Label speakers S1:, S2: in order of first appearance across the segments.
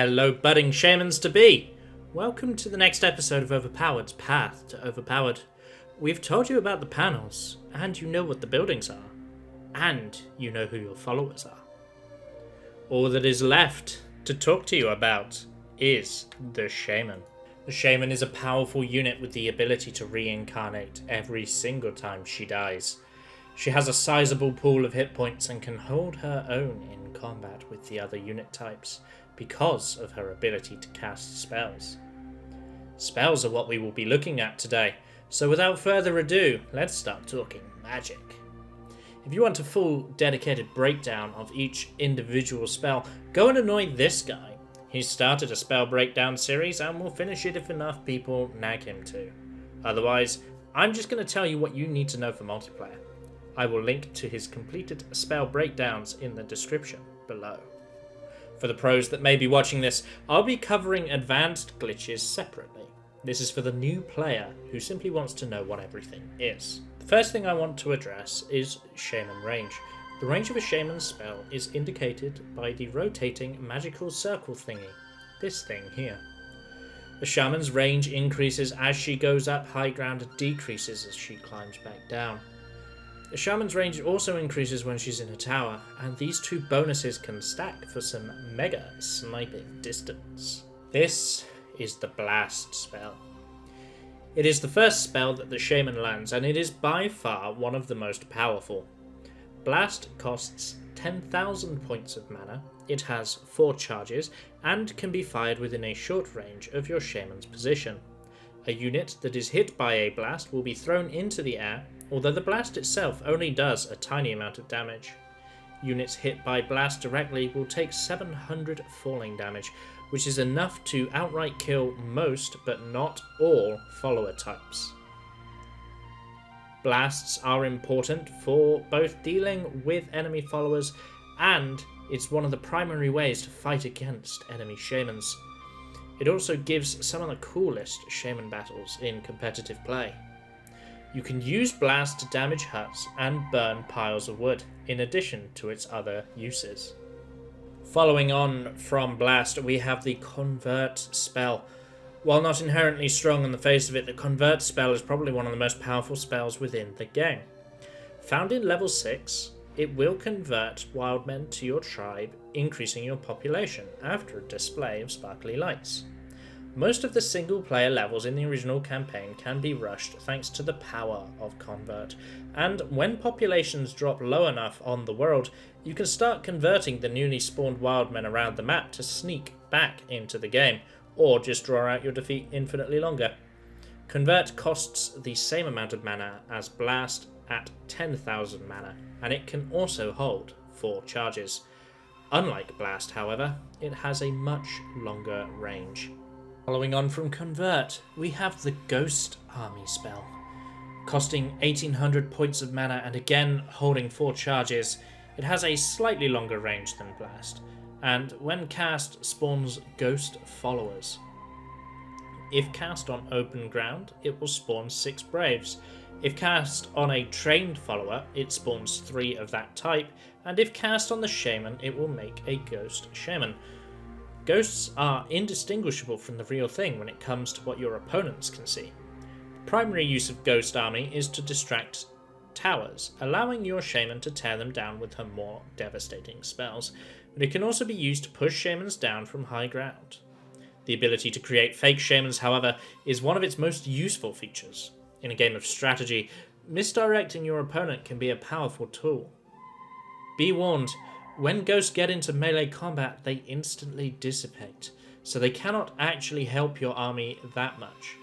S1: Hello, budding shamans to be! Welcome to the next episode of Overpowered's Path to Overpowered. We've told you about the panels, and you know what the buildings are, and you know who your followers are. All that is left to talk to you about is the Shaman. The Shaman is a powerful unit with the ability to reincarnate every single time she dies. She has a sizable pool of hit points and can hold her own in combat with the other unit types because of her ability to cast spells. Spells are what we will be looking at today, so without further ado, let's start talking magic. If you want a full dedicated breakdown of each individual spell, go and annoy this guy. He's started a spell breakdown series and will finish it if enough people nag him to. Otherwise, I'm just going to tell you what you need to know for multiplayer. I will link to his completed spell breakdowns in the description below. For the pros that may be watching this, I'll be covering advanced glitches separately. This is for the new player who simply wants to know what everything is. The first thing I want to address is Shaman range. The range of a Shaman's spell is indicated by the rotating magical circle thingy, this thing here. A Shaman's range increases as she goes up high ground and decreases as she climbs back down. A Shaman's range also increases when she's in a tower, and these two bonuses can stack for some mega sniping distance. This is the Blast spell. It is the first spell that the Shaman lands, and it is by far one of the most powerful. Blast costs 10,000 points of mana, it has 4 charges, and can be fired within a short range of your Shaman's position. A unit that is hit by a blast will be thrown into the air, although the blast itself only does a tiny amount of damage. Units hit by blast directly will take 700 falling damage, which is enough to outright kill most, but not all, follower types. Blasts are important for both dealing with enemy followers, and it's one of the primary ways to fight against enemy shamans. It also gives some of the coolest shaman battles in competitive play. You can use Blast to damage huts and burn piles of wood, in addition to its other uses. Following on from Blast, we have the Convert spell. While not inherently strong on the face of it, the Convert spell is probably one of the most powerful spells within the game. Found in level 6, it will convert wildmen to your tribe, increasing your population after a display of sparkly lights. Most of the single player levels in the original campaign can be rushed thanks to the power of Convert, and when populations drop low enough on the world, you can start converting the newly spawned wildmen around the map to sneak back into the game, or just draw out your defeat infinitely longer. Convert costs the same amount of mana as Blast at 10,000 mana, and it can also hold 4 charges. Unlike Blast, however, it has a much longer range. Following on from Convert, we have the Ghost Army spell. Costing 1800 points of mana and again holding 4 charges, it has a slightly longer range than Blast, and when cast spawns Ghost followers. If cast on open ground, it will spawn 6 Braves. If cast on a trained follower, it spawns 3 of that type, and if cast on the Shaman, it will make a Ghost Shaman. Ghosts are indistinguishable from the real thing when it comes to what your opponents can see. The primary use of Ghost Army is to distract towers, allowing your Shaman to tear them down with her more devastating spells, but it can also be used to push Shamans down from high ground. The ability to create fake Shamans, however, is one of its most useful features. In a game of strategy, misdirecting your opponent can be a powerful tool. Be warned, when ghosts get into melee combat, they instantly dissipate, so they cannot actually help your army that much.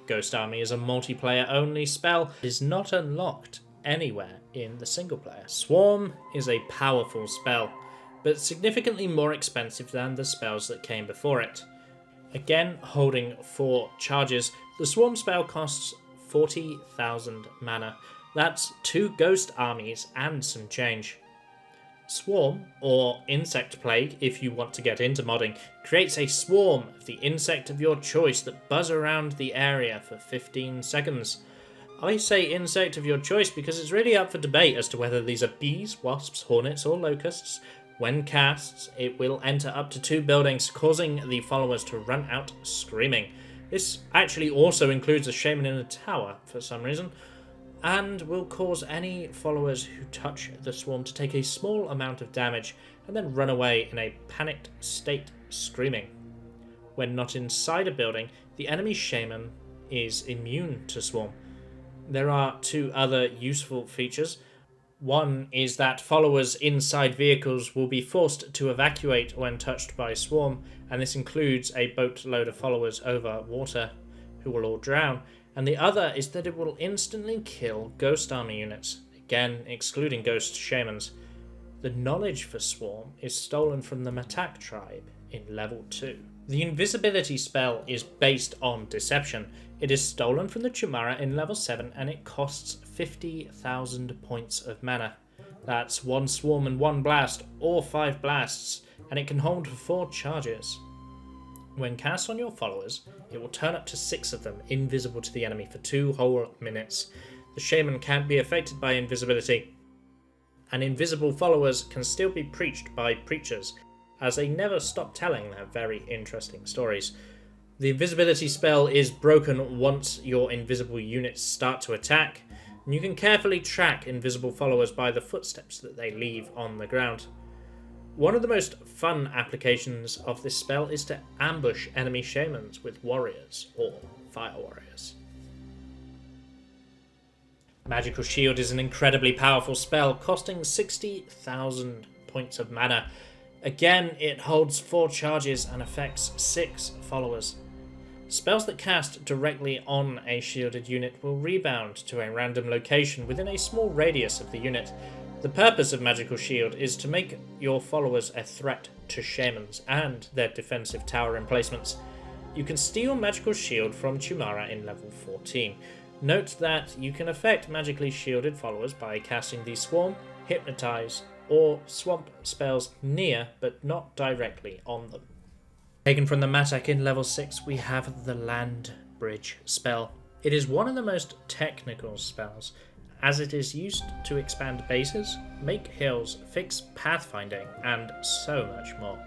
S1: Ghost Army is a multiplayer only spell that is not unlocked anywhere in the single player. Swarm is a powerful spell, but significantly more expensive than the spells that came before it. Again, holding 4 charges, the Swarm spell costs 40,000 mana. That's 2 Ghost Armies and some change. Swarm, or Insect Plague if you want to get into modding, creates a swarm of the insect of your choice that buzz around the area for 15 seconds. I say insect of your choice because it's really up for debate as to whether these are bees, wasps, hornets or locusts, When cast, it will enter up to 2 buildings, causing the followers to run out screaming. This actually also includes a shaman in a tower for some reason, and will cause any followers who touch the swarm to take a small amount of damage and then run away in a panicked state, screaming. When not inside a building, the enemy shaman is immune to swarm. There are 2 other useful features. One is that followers inside vehicles will be forced to evacuate when touched by swarm, and this includes a boatload of followers over water who will all drown. And the other is that it will instantly kill ghost army units, again excluding ghost shamans. The knowledge for swarm is stolen from the Matak tribe in level 2. The invisibility spell is based on deception. It is stolen from the Chimera in level 7 and it costs 50,000 points of mana. That's 1 swarm and 1 blast, or 5 blasts, and it can hold for 4 charges. When cast on your followers, it will turn up to 6 of them invisible to the enemy for 2 whole minutes. The shaman can't be affected by invisibility, and invisible followers can still be preached by preachers, as they never stop telling their very interesting stories. The invisibility spell is broken once your invisible units start to attack, and you can carefully track invisible followers by the footsteps that they leave on the ground. One of the most fun applications of this spell is to ambush enemy shamans with warriors or fire warriors. Magical Shield is an incredibly powerful spell, costing 60,000 points of mana. Again, it holds 4 charges and affects 6 followers. Spells that cast directly on a shielded unit will rebound to a random location within a small radius of the unit. The purpose of Magical Shield is to make your followers a threat to shamans and their defensive tower emplacements. You can steal Magical Shield from Chimera in level 14. Note that you can affect magically shielded followers by casting the Swarm, Hypnotise, or Swamp spells near but not directly on them. Taken from the Matak in level 6, we have the Land Bridge spell. It is one of the most technical spells, as it is used to expand bases, make hills, fix pathfinding, and so much more.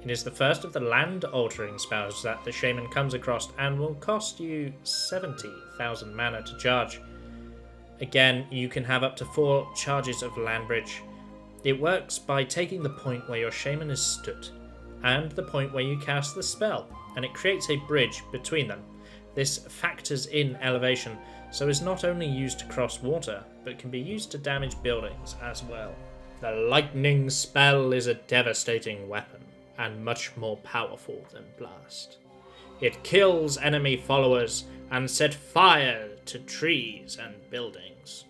S1: It is the first of the land-altering spells that the Shaman comes across and will cost you 70,000 mana to charge. Again, you can have up to 4 charges of Land Bridge. It works by taking the point where your Shaman is stood, and the point where you cast the spell, and it creates a bridge between them. This factors in elevation, so is not only used to cross water, but can be used to damage buildings as well. The lightning spell is a devastating weapon, and much more powerful than blast. It kills enemy followers and set fire to trees and buildings.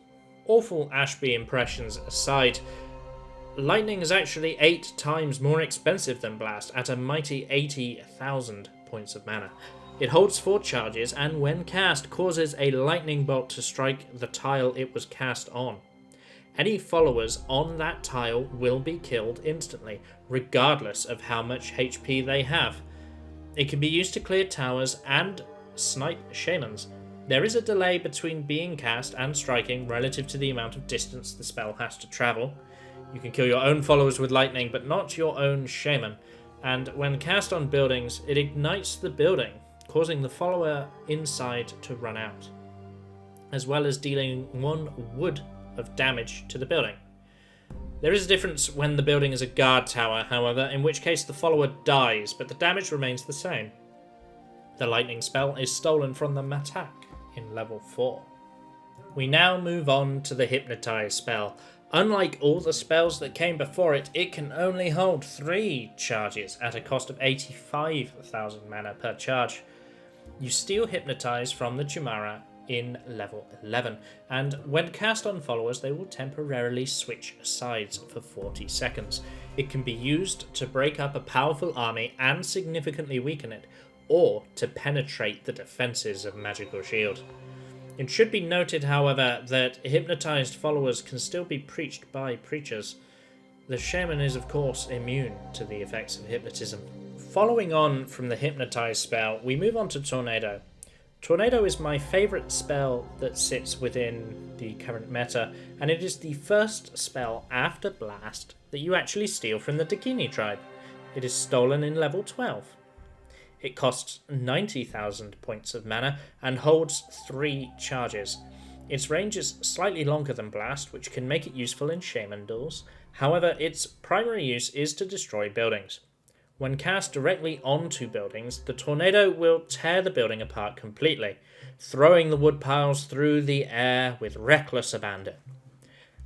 S1: Awful Ashby impressions aside, lightning is actually 8 times more expensive than blast at a mighty 80,000 points of mana. It holds 4 charges and when cast causes a lightning bolt to strike the tile it was cast on. Any followers on that tile will be killed instantly, regardless of how much HP they have. It can be used to clear towers and snipe shamans. There is a delay between being cast and striking relative to the amount of distance the spell has to travel. You can kill your own followers with lightning, but not your own shaman. And when cast on buildings, it ignites the building, causing the follower inside to run out, as well as dealing 1 wood of damage to the building. There is a difference when the building is a guard tower, however, in which case the follower dies, but the damage remains the same. The lightning spell is stolen from the Matak in level 4. We now move on to the Hypnotise spell. Unlike all the spells that came before it, it can only hold 3 charges at a cost of 85,000 mana per charge. You steal Hypnotise from the Chimera in level 11, and when cast on followers they will temporarily switch sides for 40 seconds. It can be used to break up a powerful army and significantly weaken it, or to penetrate the defences of Magical Shield. It should be noted, however, that hypnotised followers can still be preached by preachers. The Shaman is of course immune to the effects of hypnotism. Following on from the Hypnotise spell, we move on to Tornado. Tornado is my favourite spell that sits within the current meta, and it is the first spell after Blast that you actually steal from the Dakini tribe. It is stolen in level 12. It costs 90,000 points of mana and holds 3 charges. Its range is slightly longer than Blast, which can make it useful in Shaman duels. However, its primary use is to destroy buildings. When cast directly onto buildings, the tornado will tear the building apart completely, throwing the wood piles through the air with reckless abandon.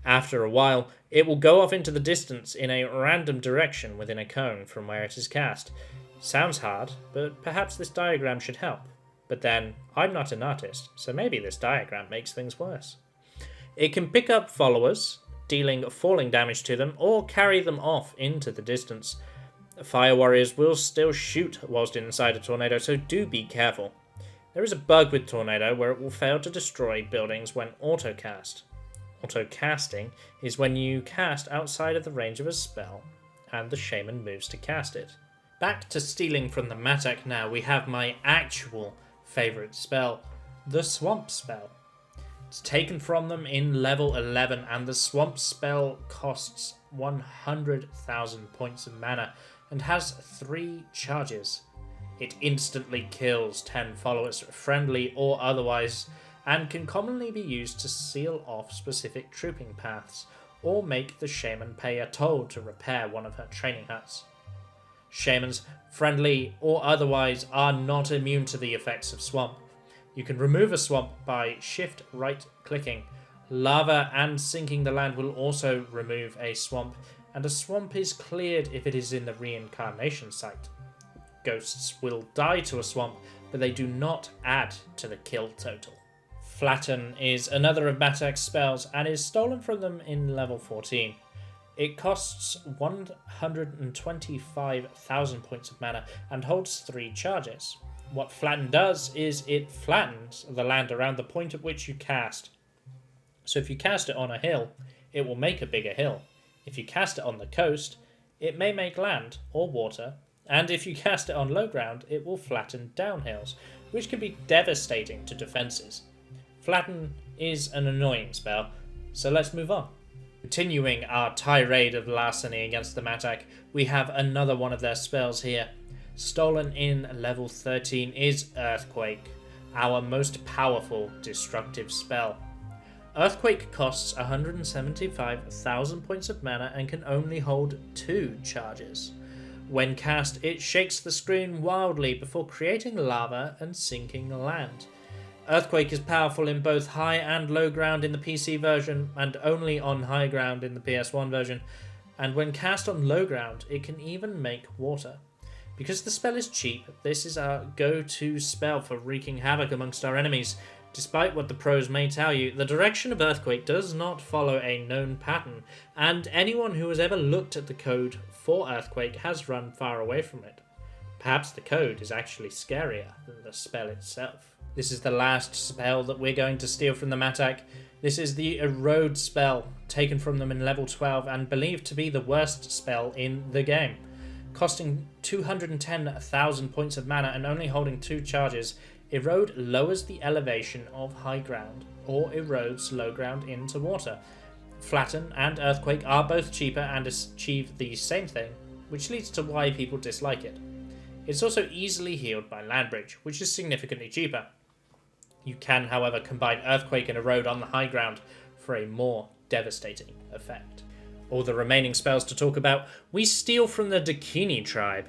S1: After a while, it will go off into the distance in a random direction within a cone from where it is cast. Sounds hard, but perhaps this diagram should help. But then, I'm not an artist, so maybe this diagram makes things worse. It can pick up followers, dealing falling damage to them, or carry them off into the distance. Fire warriors will still shoot whilst inside a tornado, so do be careful. There is a bug with Tornado where it will fail to destroy buildings when auto-cast. Auto-casting is when you cast outside of the range of a spell, and the Shaman moves to cast it. Back to stealing from the Matak now, we have my actual favourite spell, the Swamp spell. It's taken from them in level 11, and the Swamp spell costs 100,000 points of mana and has 3 charges. It instantly kills 10 followers, friendly or otherwise, and can commonly be used to seal off specific trooping paths, or make the Shaman pay a toll to repair one of her training huts. Shamans, friendly or otherwise, are not immune to the effects of Swamp. You can remove a swamp by shift right-clicking. Lava and sinking the land will also remove a swamp, and a swamp is cleared if it is in the reincarnation site. Ghosts will die to a swamp, but they do not add to the kill total. Flatten is another of Matak's spells and is stolen from them in level 14. It costs 125,000 points of mana and holds 3 charges. What Flatten does is it flattens the land around the point at which you cast. So if you cast it on a hill, it will make a bigger hill. If you cast it on the coast, it may make land or water, and if you cast it on low ground, it will flatten downhills, which can be devastating to defences. Flatten is an annoying spell, so let's move on. Continuing our tirade of larceny against the Matak, we have another one of their spells here. Stolen in level 13 is Earthquake, our most powerful destructive spell. Earthquake costs 175,000 points of mana and can only hold 2 charges. When cast, it shakes the screen wildly before creating lava and sinking land. Earthquake is powerful in both high and low ground in the PC version, and only on high ground in the PS1 version, and when cast on low ground, it can even make water. Because the spell is cheap, this is our go-to spell for wreaking havoc amongst our enemies. Despite what the pros may tell you, the direction of Earthquake does not follow a known pattern, and anyone who has ever looked at the code for Earthquake has run far away from it. Perhaps the code is actually scarier than the spell itself. This is the last spell that we're going to steal from the Matak. This is the Erode spell, taken from them in level 12 and believed to be the worst spell in the game. Costing 210,000 points of mana and only holding 2 charges, Erode lowers the elevation of high ground, or erodes low ground into water. Flatten and Earthquake are both cheaper and achieve the same thing, which leads to why people dislike it. It's also easily healed by Land Bridge, which is significantly cheaper. You can, however, combine Earthquake and Erode on the high ground for a more devastating effect. All the remaining spells to talk about, we steal from the Dakini tribe.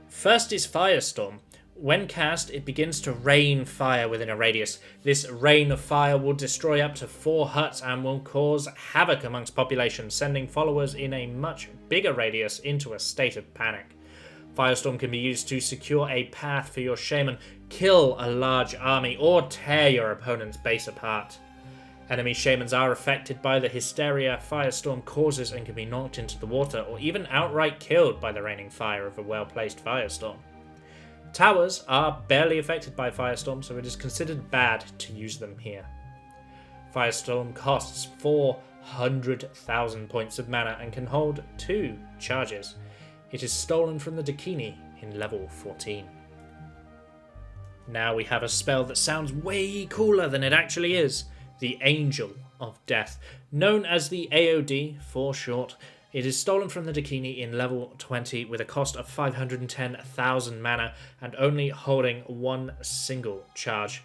S1: First is Firestorm. When cast, it begins to rain fire within a radius. This rain of fire will destroy up to 4 huts and will cause havoc amongst populations, sending followers in a much bigger radius into a state of panic. Firestorm can be used to secure a path for your Shaman, kill a large army, or tear your opponent's base apart. Enemy Shamans are affected by the hysteria Firestorm causes and can be knocked into the water or even outright killed by the raining fire of a well-placed Firestorm. Towers are barely affected by Firestorm, so it is considered bad to use them here. Firestorm costs 400,000 points of mana and can hold 2 charges. It is stolen from the Dakini in level 14. Now we have a spell that sounds way cooler than it actually is. The Angel of Death. Known as the AOD for short, it is stolen from the Dakini in level 20 with a cost of 510,000 mana and only holding one single charge.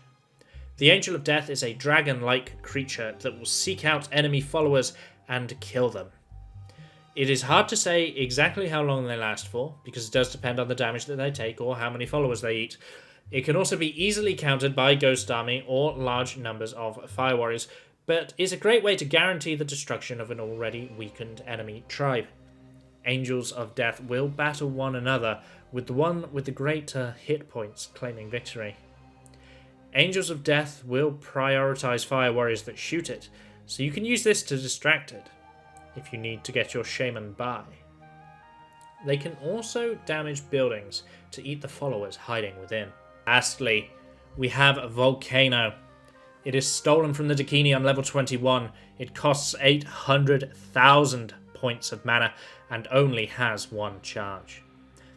S1: The Angel of Death is a dragon-like creature that will seek out enemy followers and kill them. It is hard to say exactly how long they last for, because it does depend on the damage that they take or how many followers they eat. It can also be easily countered by Ghost Army or large numbers of Fire Warriors, but is a great way to guarantee the destruction of an already weakened enemy tribe. Angels of Death will battle one another, with the one with the greater hit points claiming victory. Angels of Death will prioritize Fire Warriors that shoot it, so you can use this to distract it, if you need to get your Shaman by. They can also damage buildings to eat the followers hiding within. Lastly, we have Volcano. It is stolen from the Dakini on level 21. It costs 800,000 points of mana and only has one charge.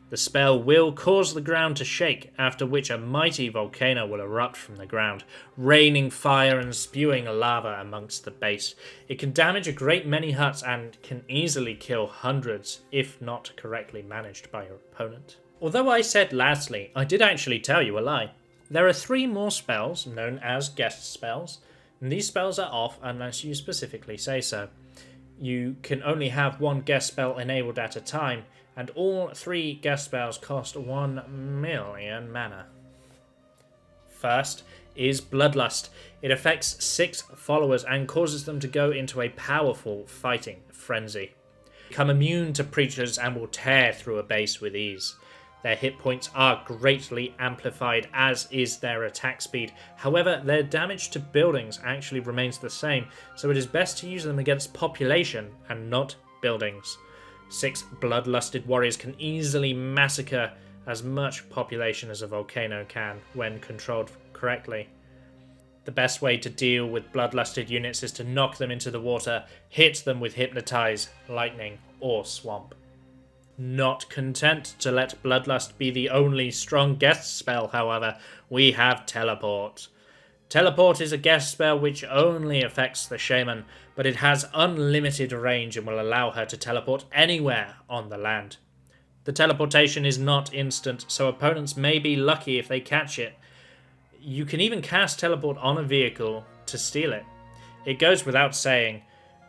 S1: The spell will cause the ground to shake, after which a mighty volcano will erupt from the ground, raining fire and spewing lava amongst the base. It can damage a great many huts and can easily kill hundreds, if not correctly managed by your opponent. Although I said lastly, I did actually tell you a lie. There are 3 more spells, known as guest spells, and these spells are off unless you specifically say so. You can only have one guest spell enabled at a time, and all 3 guest spells cost 1 million mana. First is Bloodlust. It affects 6 followers and causes them to go into a powerful fighting frenzy. Become immune to preachers and will tear through a base with ease. Their hit points are greatly amplified, as is their attack speed. However, their damage to buildings actually remains the same, so it is best to use them against population and not buildings. 6 bloodlusted warriors can easily massacre as much population as a volcano can when controlled correctly. The best way to deal with bloodlusted units is to knock them into the water, hit them with Hypnotise, Lightning, or Swamp. Not content to let Bloodlust be the only strong guest spell, however, we have Teleport. Teleport is a guest spell which only affects the Shaman, but it has unlimited range and will allow her to teleport anywhere on the land. The teleportation is not instant, so opponents may be lucky if they catch it. You can even cast Teleport on a vehicle to steal it. It goes without saying,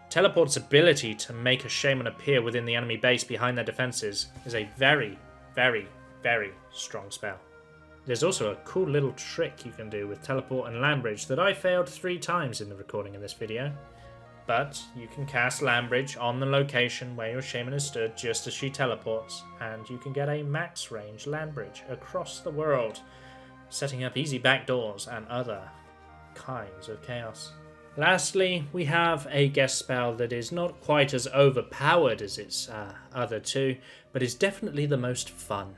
S1: Teleport's ability to make a Shaman appear within the enemy base behind their defenses is a very, very, very strong spell. There's also a cool little trick you can do with Teleport and Land Bridge that I failed 3 times in the recording of this video. But you can cast Land Bridge on the location where your Shaman is stood just as she teleports, and you can get a max range Land Bridge across the world, setting up easy backdoors and other kinds of chaos. Lastly, we have a guest spell that is not quite as overpowered as its other 2, but is definitely the most fun.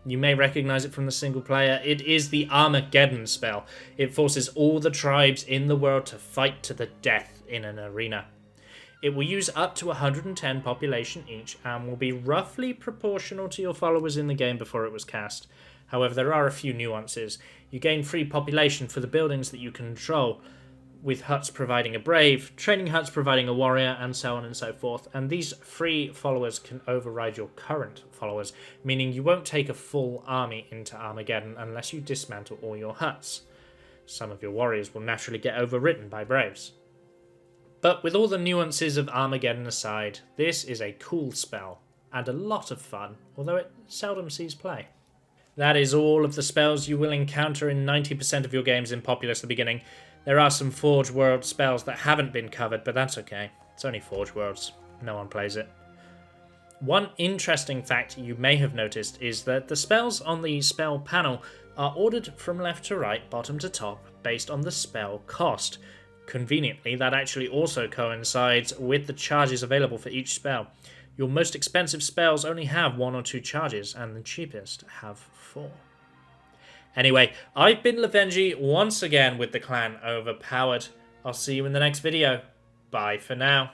S1: You may recognize it from the single player. It is the Armageddon spell. It forces all the tribes in the world to fight to the death in an arena. It will use up to 110 population each and will be roughly proportional to your followers in the game before it was cast. However, there are a few nuances. You gain free population for the buildings that you control, with huts providing a brave, training huts providing a warrior, and so on and so forth. And these free followers can override your current followers, meaning you won't take a full army into Armageddon unless you dismantle all your huts. Some of your warriors will naturally get overwritten by braves. But with all the nuances of Armageddon aside, this is a cool spell, and a lot of fun, although it seldom sees play. That is all of the spells you will encounter in 90% of your games in Populous at the beginning. There are some Forge World spells that haven't been covered, but that's okay. It's only Forge Worlds. No one plays it. One interesting fact you may have noticed is that the spells on the spell panel are ordered from left to right, bottom to top, based on the spell cost. Conveniently, that actually also coincides with the charges available for each spell. Your most expensive spells only have 1 or 2 charges, and the cheapest have 4. Anyway, I've been Lovenji once again with the clan Overpowered. I'll see you in the next video. Bye for now.